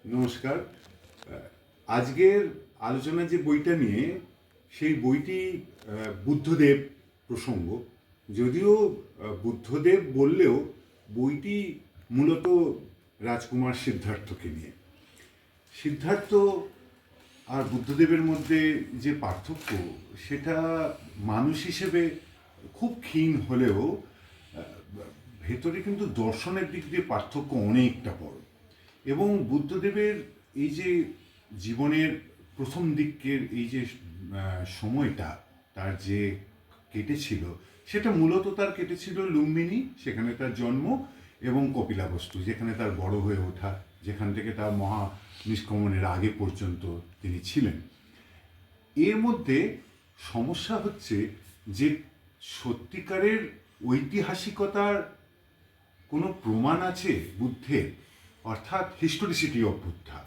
নমস্কার। আজকের আলোচনা যে বইটা নিয়ে, সেই বইটি বুদ্ধদেব প্রসঙ্গ। যদিও বুদ্ধদেব বললেও বইটি মূলত রাজকুমার সিদ্ধার্থকে নিয়ে। সিদ্ধার্থ আর বুদ্ধদেবের মধ্যে যে পার্থক্য, সেটা মানুষ হিসেবে খুব ক্ষীণ হলেও ভেতরে কিন্তু দর্শনের দিক দিয়ে পার্থক্য অনেকটা বড়। এবং বুদ্ধদেবের এই যে জীবনের প্রথম দিকের এই যে সময়টা তার যে কেটেছিল, সেটা মূলত তার কেটেছিল লুম্বিনী, সেখানে তার জন্ম, এবং কপিলাবস্তু, যেখানে তার বড় হয়ে ওঠা, যেখান থেকে তার মহা নিষ্ক্রমণের আগে পর্যন্ত তিনি ছিলেন। এর মধ্যে সমস্যা হচ্ছে যে সত্যিকারের ঐতিহাসিকতার কোনো প্রমাণ আছে বুদ্ধের, অর্থাৎ হিস্টোরিসিটি অফ বুদ্ধা।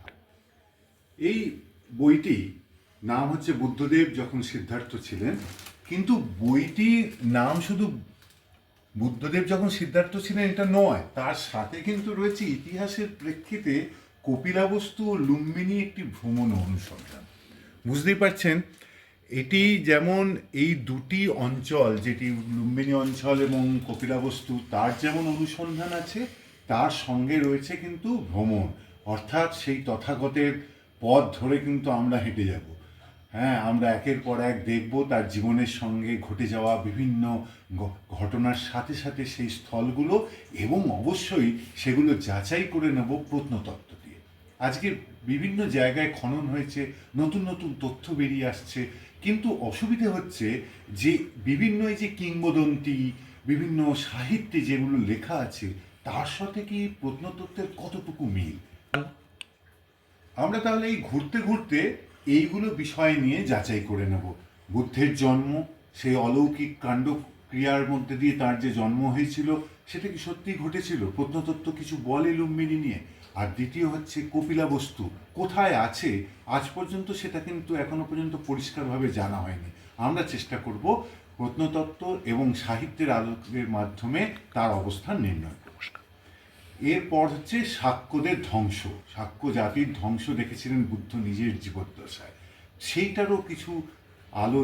এই বইটি নাম হচ্ছে বুদ্ধদেব যখন সিদ্ধার্থ ছিলেন, কিন্তু বইটির নাম শুধু বুদ্ধদেব যখন সিদ্ধার্থ ছিলেন এটা নয়, তার সাথে কিন্তু রয়েছে ইতিহাসের প্রেক্ষিতে কপিলাবস্তু ও লুম্বিনী একটি ভ্রমণ অনুসন্ধান। বুঝতেই পারছেন, এটি যেমন এই দুটি অঞ্চল, যেটি লুম্বিনী অঞ্চল এবং কপিলাবস্তু, তার যেমন অনুসন্ধান আছে, তার সঙ্গে রয়েছে কিন্তু ভ্রমণ, অর্থাৎ সেই তথাগতের পথ ধরে কিন্তু আমরা হেঁটে যাব। হ্যাঁ, আমরা একের পর এক দেখব তার জীবনের সঙ্গে ঘটে যাওয়া বিভিন্ন ঘটনার সাথে সাথে সেই স্থলগুলো, এবং অবশ্যই সেগুলো যাচাই করে নেব প্রত্নতত্ত্ব দিয়ে। আজকে বিভিন্ন জায়গায় খনন হয়েছে, নতুন নতুন তথ্য বেরিয়ে আসছে, কিন্তু অসুবিধে হচ্ছে যে বিভিন্ন এই যে কিংবদন্তি, বিভিন্ন সাহিত্যে যেগুলো লেখা আছে, তার সাথে কি প্রত্নতত্ত্বের কতটুকু মিল। আমরা তাহলে এই ঘুরতে ঘুরতে এইগুলো বিষয় নিয়ে যাচাই করে নেব। বুদ্ধের জন্ম, সেই অলৌকিক কাণ্ড ক্রিয়ার মধ্যে দিয়ে তার যে জন্ম হয়েছিল, সেটা কি সত্যিই ঘটেছিল? প্রত্নতত্ত্ব কিছু বলে লুম্বিনী নিয়ে। আর দ্বিতীয় হচ্ছে কপিলাবস্তু কোথায় আছে, আজ পর্যন্ত সেটা কিন্তু এখনো পর্যন্ত পরিষ্কারভাবে জানা হয়নি। আমরা চেষ্টা করব প্রত্নতত্ত্ব এবং সাহিত্যের আলোকের মাধ্যমে তার অবস্থান নির্ণয়। এরপর হচ্ছে শাক্যদের ধ্বংস। শাক্য জাতির ধ্বংস দেখেছিলেন বুদ্ধ নিজের জীবদ্দশায়, সেইটারও কিছু আলো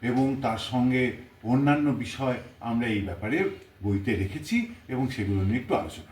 এবং তার সঙ্গে অন্যান্য বিষয় আমরা এই ব্যাপারে বইতে রেখেছি, এবং সেগুলো নিয়ে একটু আলোচনা